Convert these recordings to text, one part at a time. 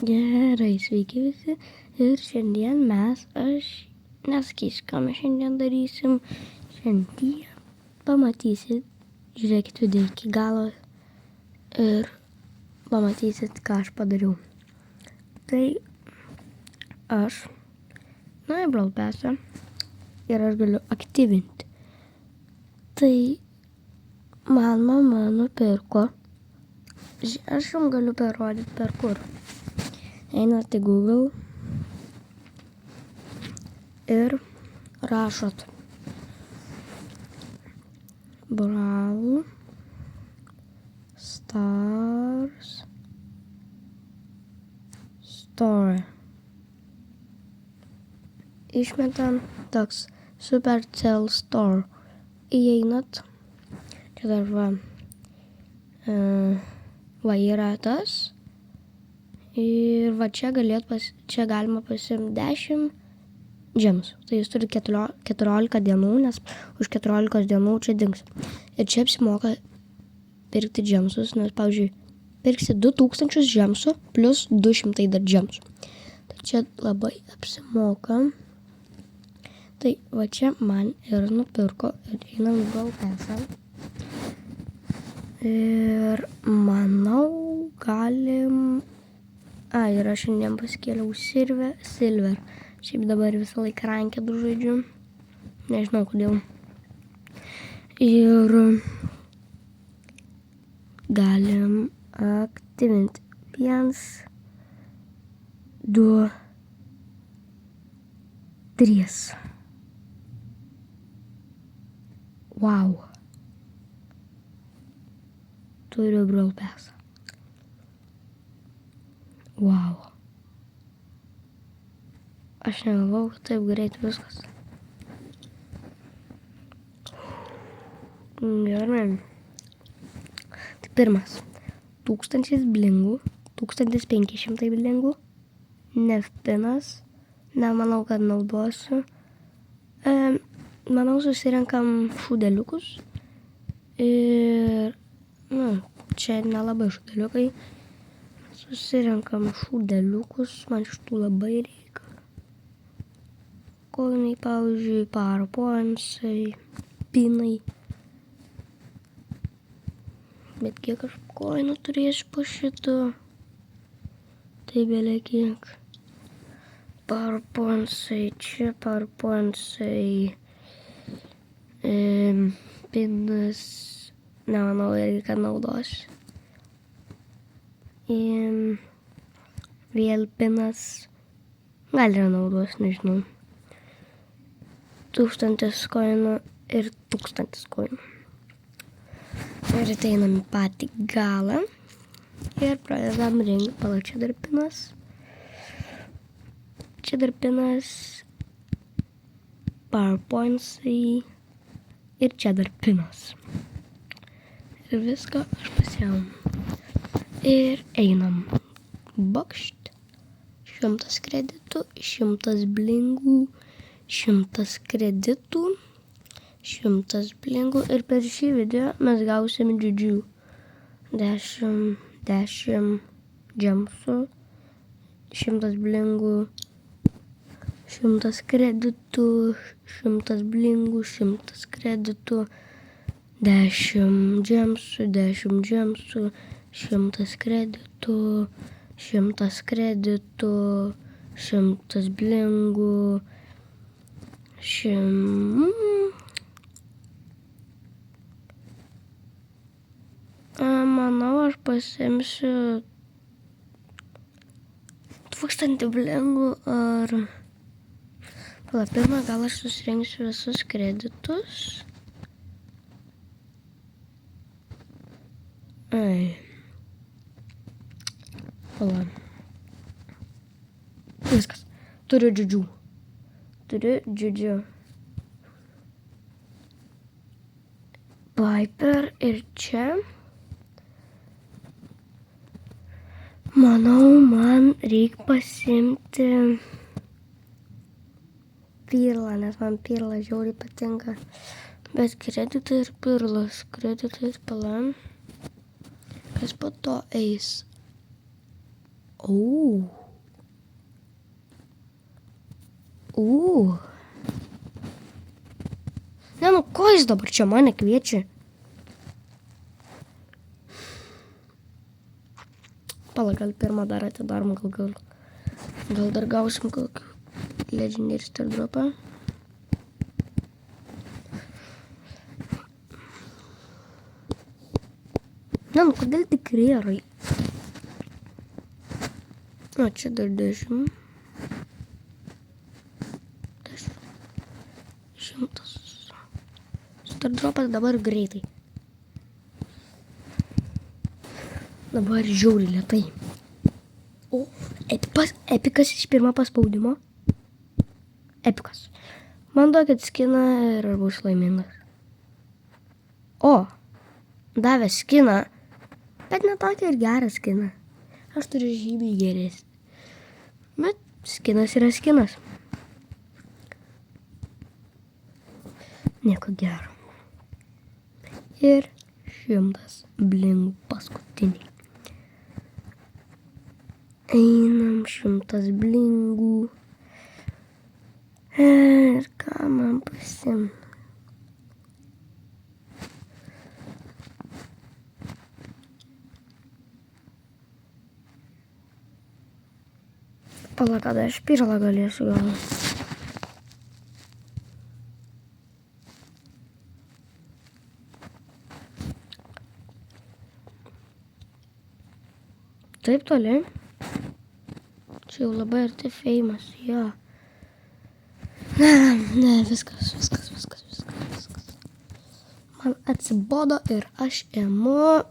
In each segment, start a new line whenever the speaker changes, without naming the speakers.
Gerai, sveiki visi. Ir šiandien aš nesakysiu, ką mes šiandien darysim. Šiandien pamatysit, žiūrėkit video iki galo ir pamatysit, ką aš padariau. Tai aš nuėjau Brawl Passą ir aš galiu aktyvinti. Tai man mama nupirko, aš jums galiu parodyti per kur. Einat į Google ir rašot Brawl Stars Store. Išmetam toks Supercell Store. Įeinat. Čia dar va yra tas. Ir va čia galima pasiimti 10 džemsų. Tai jūs turite 14 dienų, nes už 14 dienų čia dings. Ir čia apsimoka pirkti džemsus, nes, pavyzdžiui, pirksi 2000 džemsų plus 200 dar džemsų. Tai čia labai apsimoka. Tai va čia man ir nupirko ir einam į Brawl Passą. Ir manau galim... ir aš šiandien pasikėliau Silver. Šiaip dabar visą laiką rankedų žaidžiu. Nežinau kodėl. Ir galim aktyvinti 1, 2, 3. Wow. Turiu Brawl Passą. Wow. Aš negalvau, taip greit viskas. Gerai. Tai pirmas. 1000 blingų. 1500 blingų. Nefpinas. Nemanau, kad naudosiu. Manau, susirenkam šūdeliukus. Ir... čia nelabai šūdeliukai. Susirenkam šūdeliukus, man šitų labai reikia. Koinai, pavyzdžiui, powerpointsai, pinai. Bet kiek aš koinų turėsiu po šito? Tai belia kiek. Powerpointsai, čia powerpointsai, pinas, nemanau, irgi kad naudosiu. Vėl pinas, gal ir naudos, nežinau. 1000 koinų ir 1000 koinų. Ir ateinam į patį galą ir pradedam rinkti. Pala, čia dar pinas. Čia dar pinas. Powerpointsai. Ir čia dar pinas. Ir viską aš pasiėmu. Ir einam. Bakšt. 100 kreditų, 100 blingų, 100 kreditų, 100 blingų. Ir per šį video mes gausim džiudžių. 10 džemsų, 100 blingų, 100 kreditų, 100 blingų, 100 kreditų, 10 džemsų, 10 džemsų. 100 kreditų, 100 kreditų, 100 blingų, 100... Manau, aš pasiimsiu 1000 blingų ar... Pala, pirmą gal aš susirinksiu visus kreditus. Pala. Viskas. Turiu džiudžių. Piper ir čia. Manau, man reikia pasiimti pirlą, nes man pirlą žiauriai patinka. Bet kreditai ir pirlas. Kreditai ir pala. Kas po to eis? O. Ne, nu ko jis dabar čia mane kviečia? Pala, gal pirmą dar atidarom, gal dar gausim kokį Legendary Star Dropą. Ne, nu kodėl tik rėrai? O, čia dar 10. 100. Star Dropas dabar greitai. Dabar žiauriai lėtai. O, epikas iš pirmo paspaudimo. Epikas. Man duokit skiną ir bus laimingas. O, davė skiną, bet ne tokį ir gerą skiną. Aš turiu žymiai geresnį. Bet skinas yra skinas. Nieko gero. Ir 100 blingų paskutiniai. Einam 100 blingų. Ir ką man pasiimt? Pala, kada aš piralą galėsiu gal. Taip toli. Čia jau labai arti feimas, jo. Ne, viskas. Man atsibodo ir aš ėmu.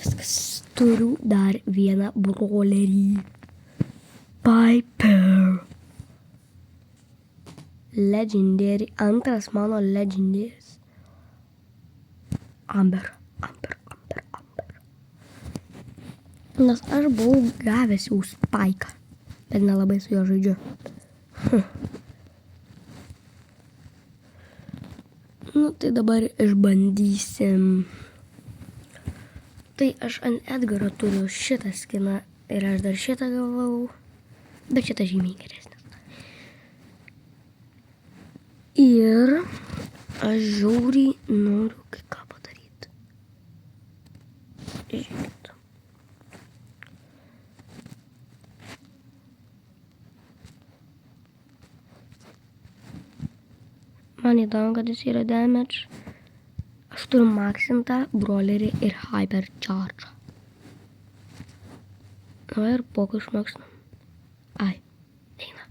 Viskas. Turiu dar vieną brolerį. Piper. Legendary. Antras mano legendaris. Amber. Nes aš buvau gavęs jau Spike'ą, bet nelabai su juo žaidžiu. Nu, tai dabar išbandysim. Tai aš ant Edgaro turiu šitą skiną ir aš dar šitą gavau, bet šitą žymiai geresnis. Ir aš žiauriai noriu kai ką padaryti. Žiūrėt. Man įdomu, kad jis yra damage. Aš turiu maksintą brolerį ir hypercharge. O ir poką išmaksinu. Ai, eina.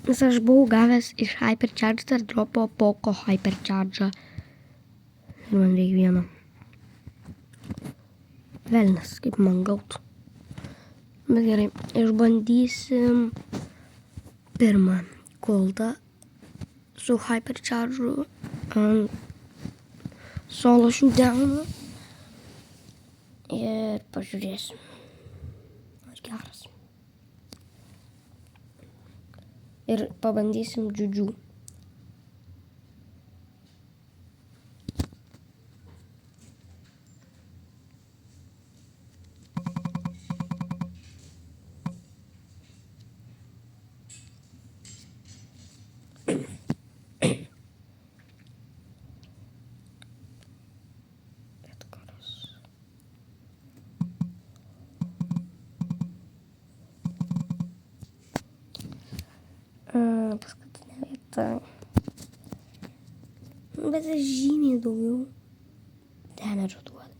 Nes aš buvau gavęs iš hypercharge Star Dropo Poco hypercharge. Ir man reikia vieno. Velnas, kaip man gautų. Bet gerai, išbandysim pirmą Coltą su hypercharge ant solo shootdown'u. Ir pažiūrėsim. Ar geras. Ir pabandysim džiudžių. Paskutinė vieta. Bet žymiai daugiau damage duoda.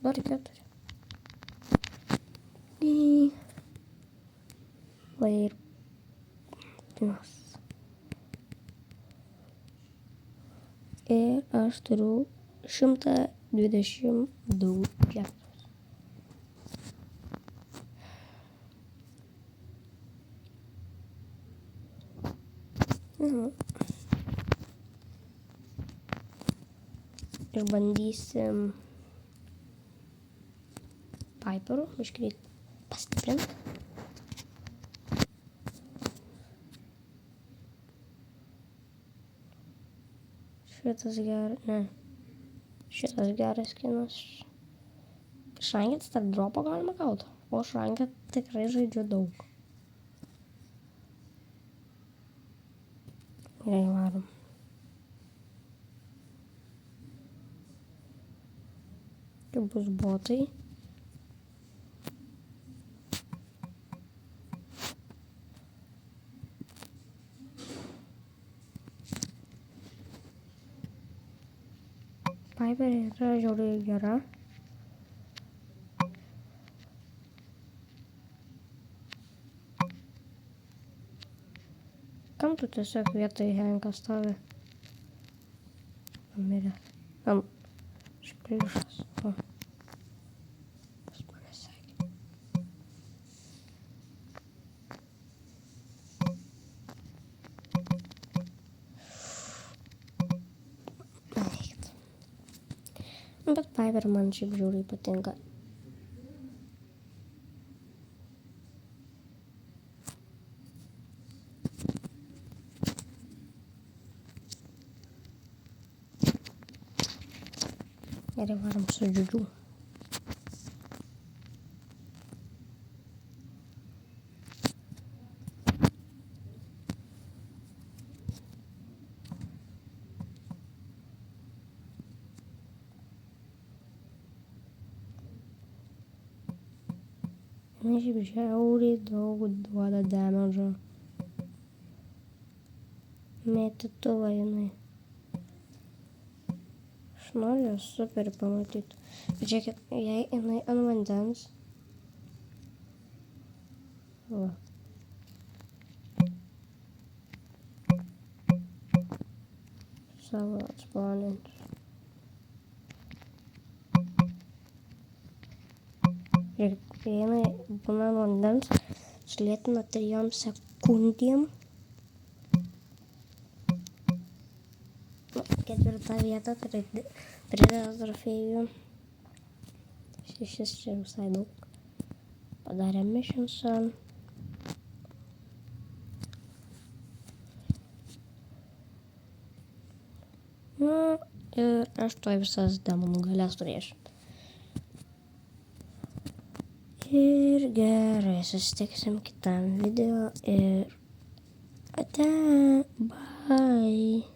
Dar 4. Va ir pinas. Ir aš turiu 122 gems. išbandysim Piper'u, biškį pastiprint. Šitas geras skinas. Šrankėt start dropo galima gauti, o šrankėt tikrai žaidžiu daug. Gerai, varom. Čia bus botai. Piper yra žiauriai gera. Kam tu tiesiog vietoj Henką stovi? Mirė. Špliušas. Pas mane sakė. Eikit. Bet Piper man šiaip žiauriai patinka. Gerai, varom su Džiudžiu. Na, šiaip žiauriai daug duoda damage'o. Mėtytuvą jinai. Aš noriu ją super pamatyti. Bet žiūrėkit, jei jinai ant vandens. Va. Savo atspaninti. Žiūrėkit, jei jinai būna ant vandens, sulėtina 3 sekundėm. 4 vietą prideda trofėjų. 6 čia visai daug. Padarėm missionsą. Ir aš tuoj visas demonų galės turėsiu. Ir gerai, susitiksim kitam video ir ate, bye.